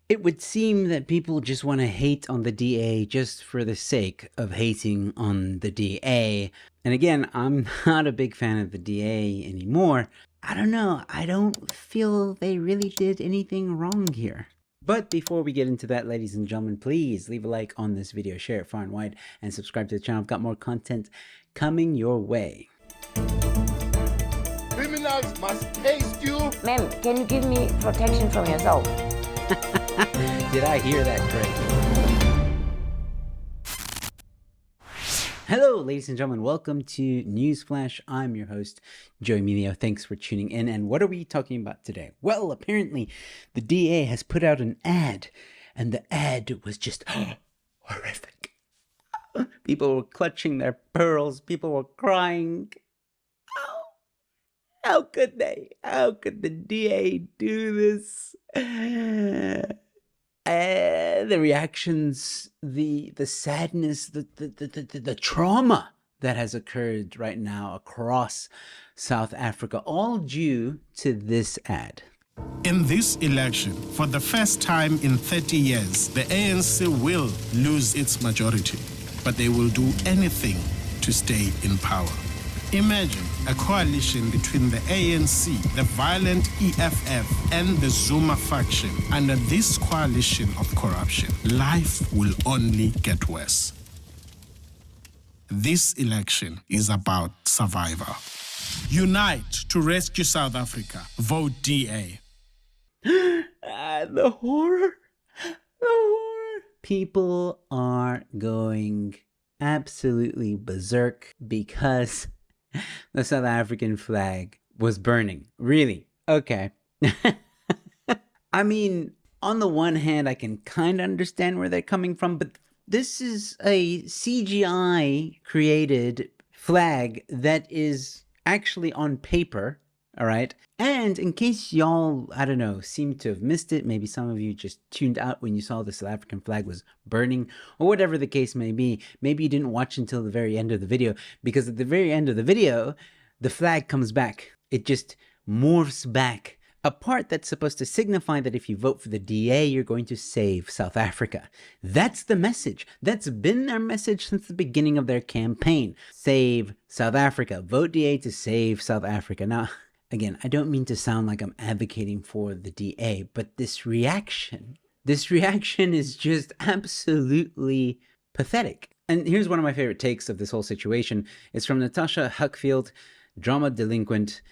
It would seem that people just want to hate on the DA just for the sake of hating on the DA. And again, I'm not a big fan of the DA anymore. I don't know. I don't feel they really did anything wrong here. But before we get into that, ladies and gentlemen, please leave a like on this video, share it far and wide, and subscribe to the channel. I've got more content coming your way. Criminals must taste you. Ma'am, can you give me protection from yourself? Did I hear that correctly? Hello, ladies and gentlemen. Welcome to Newsflash. I'm your host, Joe Emilio. Thanks for tuning in. And what are we talking about today? Well, apparently the DA has put out an ad, and the ad was just horrific. People were clutching their pearls. People were crying. How could they? How could the DA do this? The reactions, the sadness, the trauma that has occurred right now across South Africa, all due to this ad. In this election, for the first time in 30 years, the ANC will lose its majority, but they will do anything to stay in power. Imagine a coalition between the ANC, the violent EFF, and the Zuma faction. Under this coalition of corruption, life will only get worse. This election is about survival. Unite to rescue South Africa. Vote DA. The horror. The horror. People are going absolutely berserk because the South African flag was burning. Really? Okay. I mean, on the one hand, I can kind of understand where they're coming from, but this is a CGI created flag that is actually on paper, all right? And in case y'all, I don't know, seem to have missed it, maybe some of you just tuned out when you saw the South African flag was burning, or whatever the case may be, maybe you didn't watch until the very end of the video, because at the very end of the video, the flag comes back. It just morphs back. A part that's supposed to signify that if you vote for the DA, you're going to save South Africa. That's the message. That's been their message since the beginning of their campaign. Save South Africa. Vote DA to save South Africa. Now, again, I don't mean to sound like I'm advocating for the DA, but this reaction is just absolutely pathetic. And here's one of my favorite takes of this whole situation. It's from Natasha Huckfield, drama delinquent.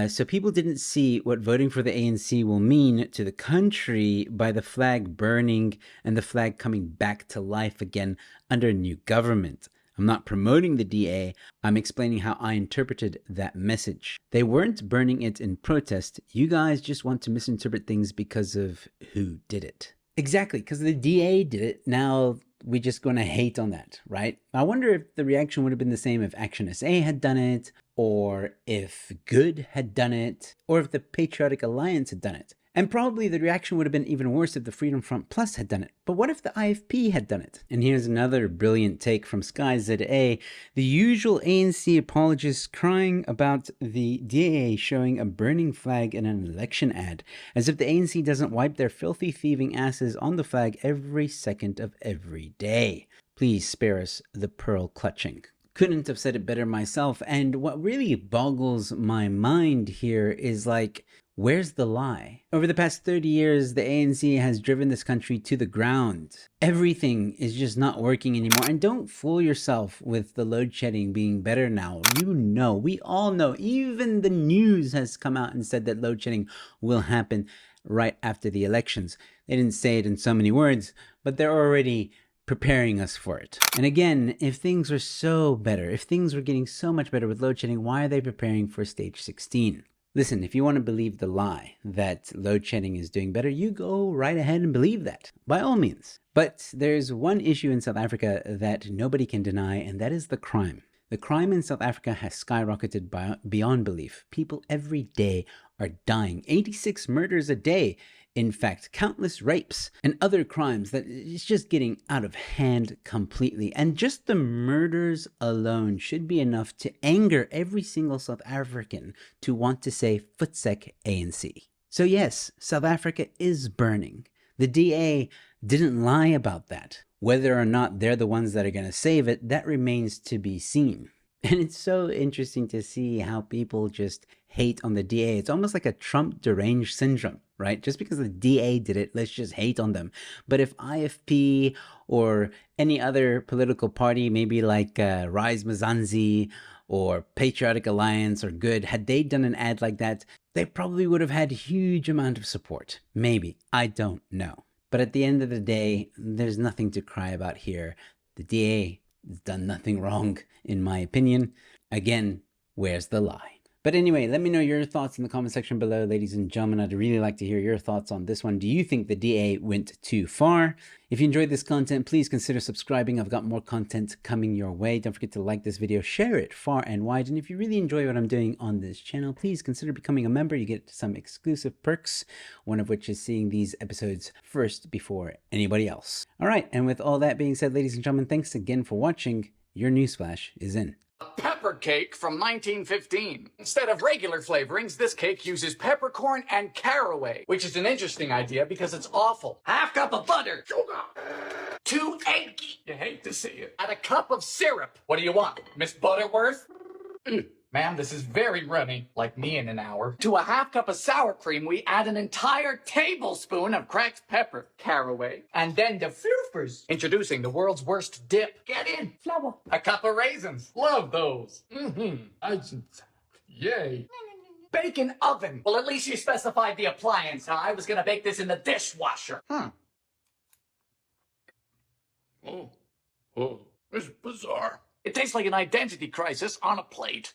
So people didn't see what voting for the ANC will mean to the country by the flag burning and the flag coming back to life again under a new government. I'm not promoting the DA, I'm explaining how I interpreted that message. They weren't burning it in protest, you guys just want to misinterpret things because of who did it. Exactly, because the DA did it, now we're just going to hate on that, right? I wonder if the reaction would have been the same if Action SA had done it, or if Good had done it, or if the Patriotic Alliance had done it. And probably the reaction would have been even worse if the Freedom Front Plus had done it. But what if the IFP had done it? And here's another brilliant take from Sky ZA. The usual ANC apologists crying about the DA showing a burning flag in an election ad, as if the ANC doesn't wipe their filthy thieving asses on the flag every second of every day. Please spare us the pearl clutching. Couldn't have said it better myself. And what really boggles my mind here is like, where's the lie? Over the past 30 years, the ANC has driven this country to the ground. Everything is just not working anymore. And don't fool yourself with the load shedding being better now. You know, we all know, even the news has come out and said that load shedding will happen right after the elections. They didn't say it in so many words, but they're already preparing us for it. And again, if things were so better, if things were getting so much better with load shedding, why are they preparing for stage 16? Listen, if you want to believe the lie that load shedding is doing better, you go right ahead and believe that, by all means. But there's one issue in South Africa that nobody can deny, and that is the crime. The crime in South Africa has skyrocketed beyond belief. People every day are dying. 86 murders a day. In fact, countless rapes and other crimes that is just getting out of hand completely. And just the murders alone should be enough to anger every single South African to want to say Futsek ANC. So yes, South Africa is burning. The DA didn't lie about that. Whether or not they're the ones that are going to save it, that remains to be seen. And it's so interesting to see how people just hate on the DA. It's almost like a Trump deranged syndrome, right? Just because the DA did it, let's just hate on them. But if IFP or any other political party, maybe like Rise Mzansi or Patriotic Alliance or Good, had they done an ad like that, they probably would have had a huge amount of support. Maybe. I don't know. But at the end of the day, there's nothing to cry about here. The DA has done nothing wrong, in my opinion. Again, where's the lie? But anyway, let me know your thoughts in the comment section below, ladies and gentlemen. I'd really like to hear your thoughts on this one. Do you think the DA went too far? If you enjoyed this content, please consider subscribing. I've got more content coming your way. Don't forget to like this video, share it far and wide. And if you really enjoy what I'm doing on this channel, please consider becoming a member. You get some exclusive perks, one of which is seeing these episodes first before anybody else. All right, and with all that being said, ladies and gentlemen, thanks again for watching. Your newsflash is in. Pepper cake from 1915. Instead of regular flavorings, this cake uses peppercorn and caraway, which is an interesting idea because it's awful. Half cup of butter. Sugar. 2 egg. You hate to see it. Add a cup of syrup. What do you want, Miss Butterworth? Ma'am, this is very runny, like me in an hour. To a half cup of sour cream, we add an entire tablespoon of cracked pepper, caraway, and then the floofers. Introducing the world's worst dip. Get in, flour. A cup of raisins. Love those. Yay. Bacon oven. Well, at least you specified the appliance. I was gonna bake this in the dishwasher. Oh, this is bizarre. It tastes like an identity crisis on a plate.